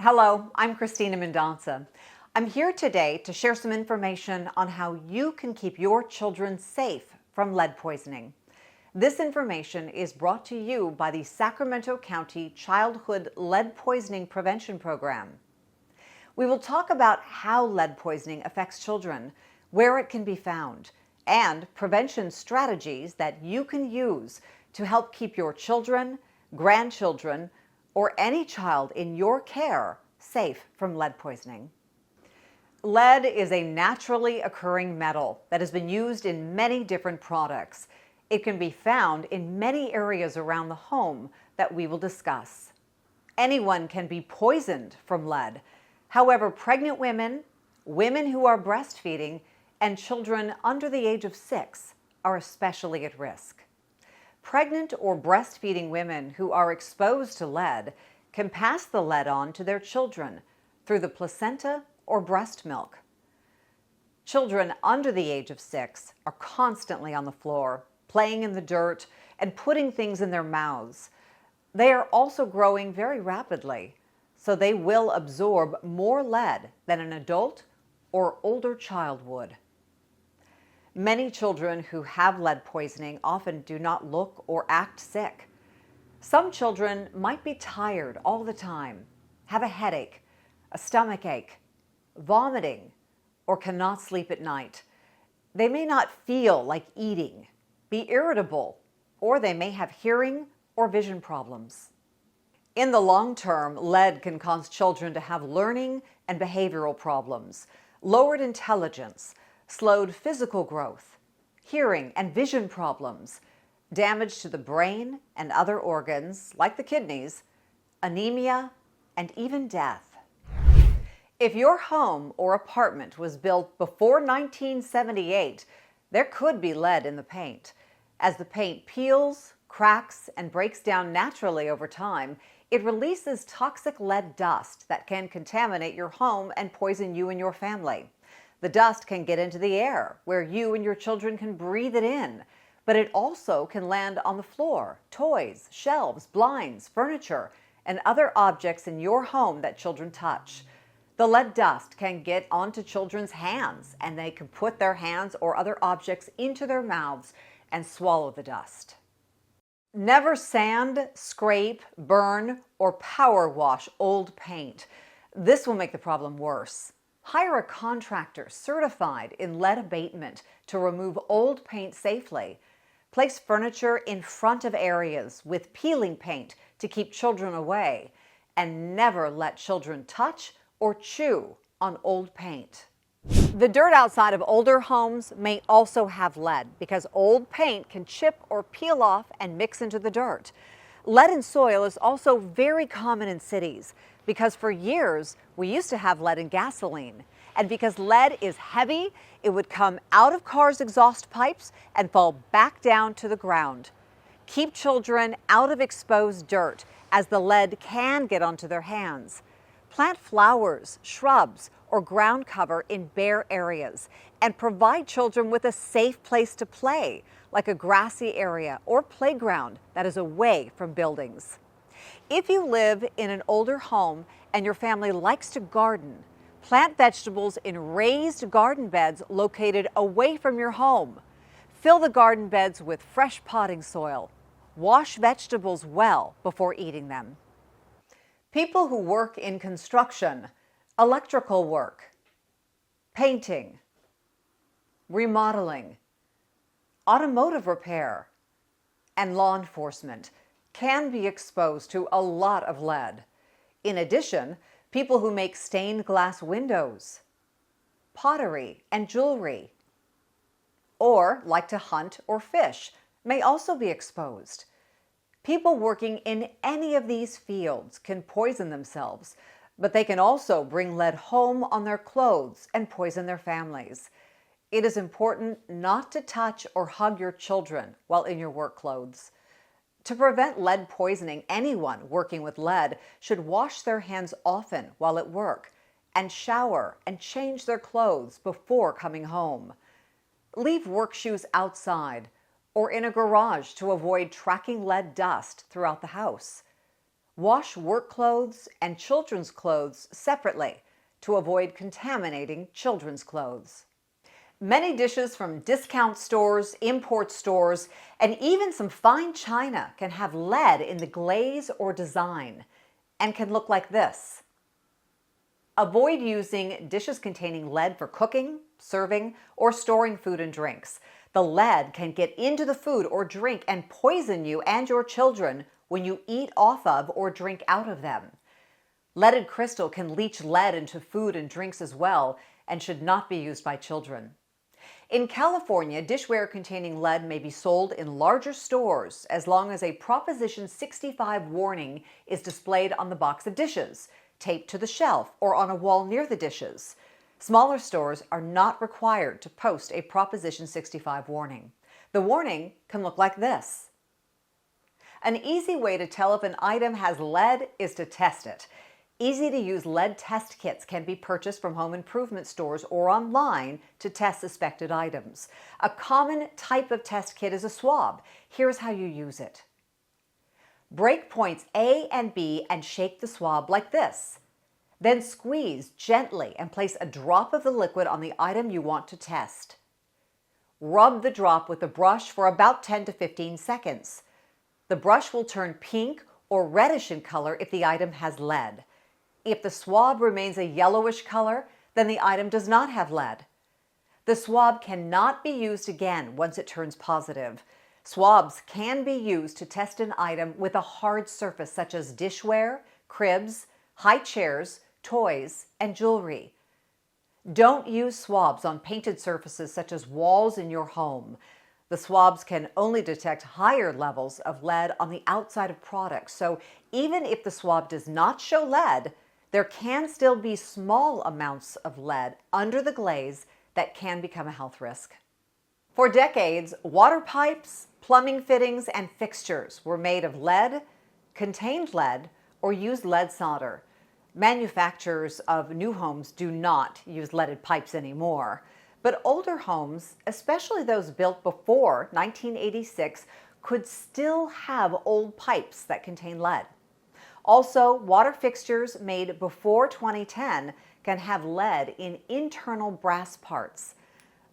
Hello, I'm Christina Mendonça. I'm here today to share some information on how you can keep your children safe from lead poisoning. This information is brought to you by the Sacramento County Childhood Lead Poisoning Prevention Program. We will talk about how lead poisoning affects children, where it can be found, and prevention strategies that you can use to help keep your children, grandchildren, or any child in your care safe from lead poisoning. Lead is a naturally occurring metal that has been used in many different products. It can be found in many areas around the home that we will discuss. Anyone can be poisoned from lead. However, pregnant women, women who are breastfeeding, and children under the age of 6 are especially at risk. Pregnant or breastfeeding women who are exposed to lead can pass the lead on to their children through the placenta or breast milk. Children under the age of 6 are constantly on the floor, playing in the dirt and putting things in their mouths. They are also growing very rapidly, so they will absorb more lead than an adult or older child would. Many children who have lead poisoning often do not look or act sick. Some children might be tired all the time, have a headache, a stomach ache, vomiting, or cannot sleep at night. They may not feel like eating, be irritable, or they may have hearing or vision problems. In the long term, lead can cause children to have learning and behavioral problems, lowered intelligence, slowed physical growth, hearing and vision problems, damage to the brain and other organs like the kidneys, anemia, and even death. If your home or apartment was built before 1978, there could be lead in the paint. As the paint peels, cracks, and breaks down naturally over time, it releases toxic lead dust that can contaminate your home and poison you and your family. The dust can get into the air, where you and your children can breathe it in, but it also can land on the floor, toys, shelves, blinds, furniture, and other objects in your home that children touch. The lead dust can get onto children's hands, and they can put their hands or other objects into their mouths and swallow the dust. Never sand, scrape, burn, or power wash old paint. This will make the problem worse. Hire a contractor certified in lead abatement to remove old paint safely. Place furniture in front of areas with peeling paint to keep children away. And never let children touch or chew on old paint. The dirt outside of older homes may also have lead because old paint can chip or peel off and mix into the dirt. Lead in soil is also very common in cities because for years we used to have lead in gasoline. And because lead is heavy, it would come out of cars' exhaust pipes and fall back down to the ground. Keep children out of exposed dirt as the lead can get onto their hands. Plant flowers, shrubs, or ground cover in bare areas and provide children with a safe place to play, like a grassy area or playground that is away from buildings. If you live in an older home and your family likes to garden, plant vegetables in raised garden beds located away from your home. Fill the garden beds with fresh potting soil. Wash vegetables well before eating them. People who work in construction, electrical work, painting, remodeling, automotive repair, and law enforcement can be exposed to a lot of lead. In addition, people who make stained glass windows, pottery, and jewelry, or like to hunt or fish, may also be exposed. People working in any of these fields can poison themselves, but they can also bring lead home on their clothes and poison their families. It is important not to touch or hug your children while in your work clothes. To prevent lead poisoning, anyone working with lead should wash their hands often while at work and shower and change their clothes before coming home. Leave work shoes outside or in a garage to avoid tracking lead dust throughout the house. Wash work clothes and children's clothes separately to avoid contaminating children's clothes. Many dishes from discount stores, import stores, and even some fine china can have lead in the glaze or design and can look like this. Avoid using dishes containing lead for cooking, serving, or storing food and drinks. The lead can get into the food or drink and poison you and your children when you eat off of or drink out of them. Leaded crystal can leach lead into food and drinks as well and should not be used by children. In California, dishware containing lead may be sold in larger stores as long as a Proposition 65 warning is displayed on the box of dishes, taped to the shelf, or on a wall near the dishes. Smaller stores are not required to post a Proposition 65 warning. The warning can look like this. An easy way to tell if an item has lead is to test it. Easy-to-use lead test kits can be purchased from home improvement stores or online to test suspected items. A common type of test kit is a swab. Here's how you use it. Break points A and B and shake the swab like this. Then squeeze gently and place a drop of the liquid on the item you want to test. Rub the drop with a brush for about 10 to 15 seconds. The brush will turn pink or reddish in color if the item has lead. If the swab remains a yellowish color, then the item does not have lead. The swab cannot be used again once it turns positive. Swabs can be used to test an item with a hard surface such as dishware, cribs, high chairs, toys, and jewelry. Don't use swabs on painted surfaces such as walls in your home. The swabs can only detect higher levels of lead on the outside of products, so even if the swab does not show lead, there can still be small amounts of lead under the glaze that can become a health risk. For decades, water pipes, plumbing fittings, and fixtures were made of lead, contained lead, or used lead solder. Manufacturers of new homes do not use leaded pipes anymore, but older homes, especially those built before 1986, could still have old pipes that contain lead. Also, water fixtures made before 2010 can have lead in internal brass parts.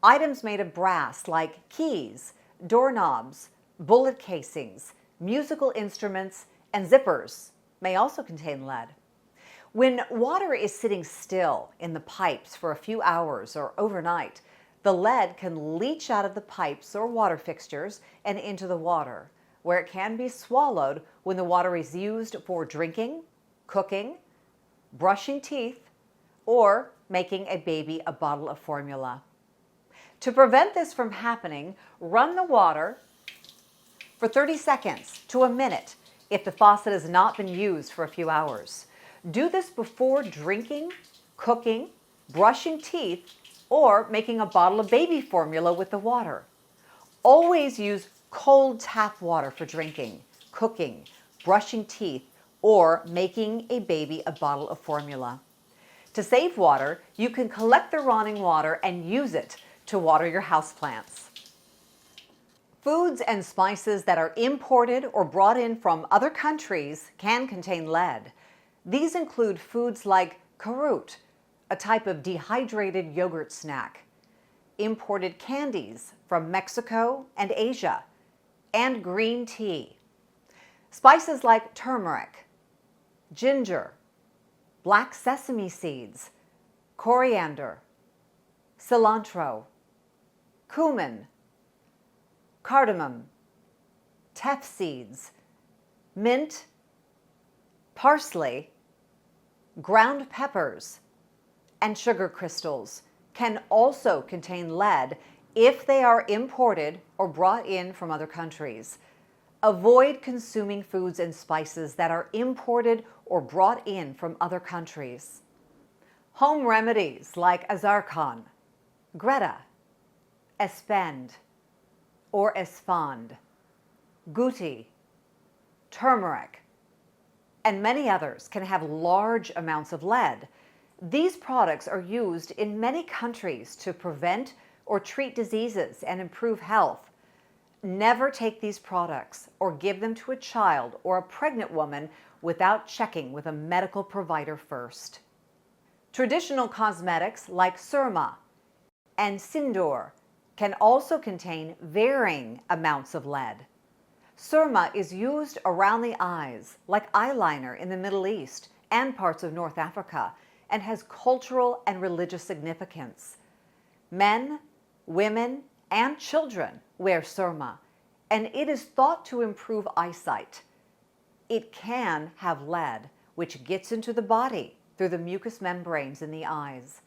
Items made of brass like keys, doorknobs, bullet casings, musical instruments, and zippers may also contain lead. When water is sitting still in the pipes for a few hours or overnight, the lead can leach out of the pipes or water fixtures and into the water, where it can be swallowed when the water is used for drinking, cooking, brushing teeth, or making a baby a bottle of formula. To prevent this from happening, run the water for 30 seconds to a minute if the faucet has not been used for a few hours. Do this before drinking, cooking, brushing teeth, or making a bottle of baby formula with the water. Always use cold tap water for drinking, cooking, brushing teeth, or making a baby a bottle of formula. To save water, you can collect the running water and use it to water your houseplants. Foods and spices that are imported or brought in from other countries can contain lead. These include foods like karut, a type of dehydrated yogurt snack, imported candies from Mexico and Asia, and green tea. Spices like turmeric, ginger, black sesame seeds, coriander, cilantro, cumin, cardamom, teff seeds, mint, parsley, ground peppers, and sugar crystals can also contain lead if they are imported or brought in from other countries. Avoid consuming foods and spices that are imported or brought in from other countries. Home remedies like azarkan, greta, espend or espand, guti, turmeric, and many others can have large amounts of lead. These products are used in many countries to prevent or treat diseases and improve health. Never take these products or give them to a child or a pregnant woman without checking with a medical provider first. Traditional cosmetics like Surma and Sindoor can also contain varying amounts of lead. Surma is used around the eyes like eyeliner in the Middle East and parts of North Africa and has cultural and religious significance. Men, women, and children wear Surma, and it is thought to improve eyesight. It can have lead, which gets into the body through the mucous membranes in the eyes.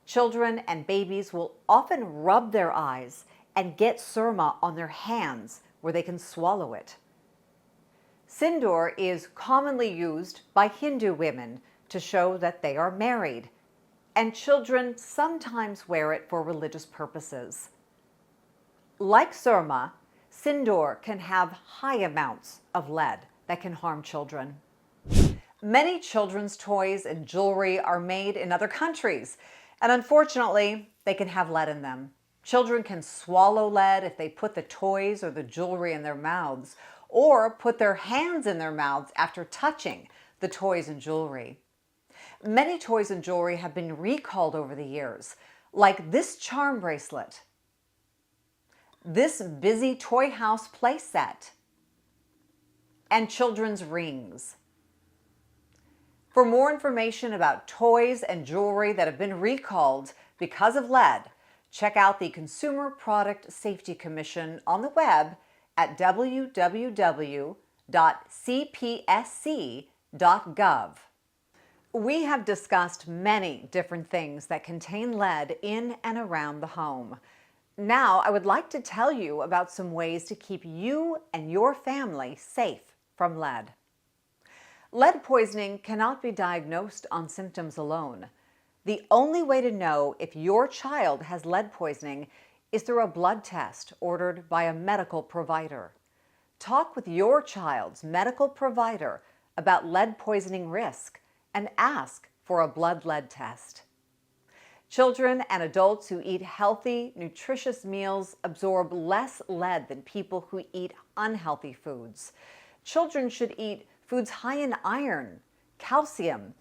Children and babies will often rub their eyes and get Surma on their hands where they can swallow it. Sindoor is commonly used by Hindu women to show that they are married, and children sometimes wear it for religious purposes. Like Surma, Sindoor can have high amounts of lead that can harm children. Many children's toys and jewelry are made in other countries, and unfortunately, they can have lead in them. Children can swallow lead if they put the toys or the jewelry in their mouths, or put their hands in their mouths after touching the toys and jewelry. Many toys and jewelry have been recalled over the years, like this charm bracelet, this Busy Toy House playset, and children's rings. For more information about toys and jewelry that have been recalled because of lead, check out the Consumer Product Safety Commission on the web at www.cpsc.gov. We have discussed many different things that contain lead in and around the home. Now, I would like to tell you about some ways to keep you and your family safe from lead. Lead poisoning cannot be diagnosed on symptoms alone. The only way to know if your child has lead poisoning is through a blood test ordered by a medical provider. Talk with your child's medical provider about lead poisoning risk and ask for a blood lead test. Children and adults who eat healthy, nutritious meals absorb less lead than people who eat unhealthy foods. Children should eat foods high in iron, calcium,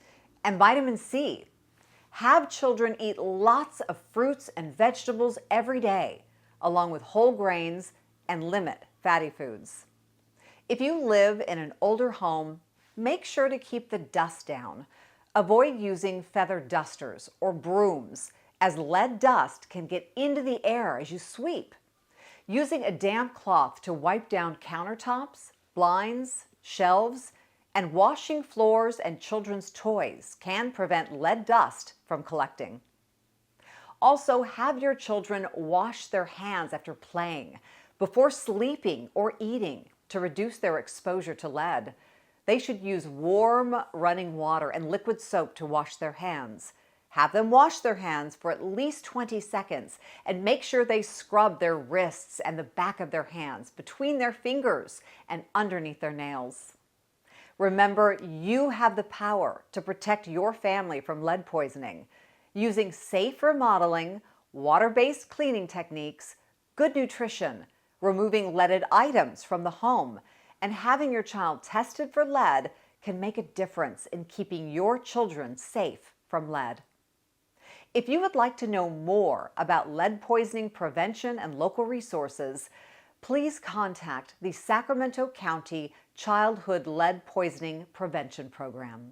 and vitamin C. Have children eat lots of fruits and vegetables every day, along with whole grains, and limit fatty foods. If you live in an older home, make sure to keep the dust down. Avoid using feather dusters or brooms, as lead dust can get into the air as you sweep. Using a damp cloth to wipe down countertops, blinds, shelves, and washing floors and children's toys can prevent lead dust from collecting. Also, have your children wash their hands after playing, before sleeping or eating to reduce their exposure to lead. They should use warm running water and liquid soap to wash their hands. Have them wash their hands for at least 20 seconds and make sure they scrub their wrists and the back of their hands, between their fingers and underneath their nails. Remember, you have the power to protect your family from lead poisoning. Using safe remodeling, water-based cleaning techniques, good nutrition, removing leaded items from the home, and having your child tested for lead can make a difference in keeping your children safe from lead. If you would like to know more about lead poisoning prevention and local resources, please contact the Sacramento County Childhood Lead Poisoning Prevention Program.